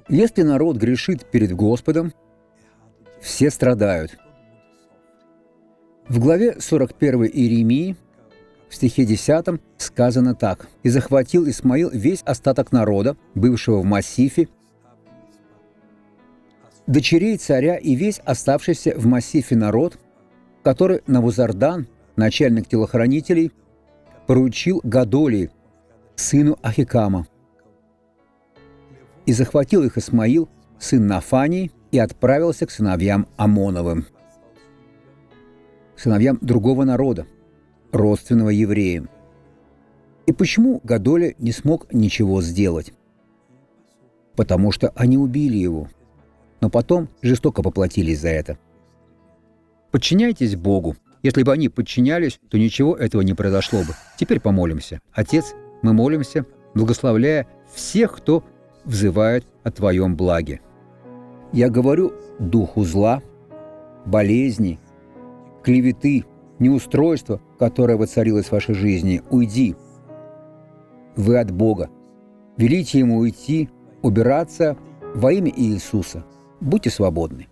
Если народ грешит перед Господом, все страдают. В главе 41 Иеремии, в стихе 10 сказано так: «И захватил Исмаил весь остаток народа, бывшего в массифе, дочерей царя и весь оставшийся в массифе народ, который Навузардан, начальник телохранителей, поручил Гадолии, сыну Ахикама. И захватил их Исмаил, сын Нафании, и отправился к сыновьям Амоновым, сыновьям другого народа, родственного евреям». И почему Гадоли не смог ничего сделать? Потому что они убили его, но потом жестоко поплатились за это. Подчиняйтесь Богу. Если бы они подчинялись, то ничего этого не произошло бы. Теперь помолимся. Отец, мы молимся, благословляя всех, кто взывает о Твоем благе. Я говорю духу зла, болезни, клеветы, неустройства, которое воцарилось в вашей жизни, уйди. Вы от Бога. Велите Ему уйти, убираться во имя Иисуса. Будьте свободны.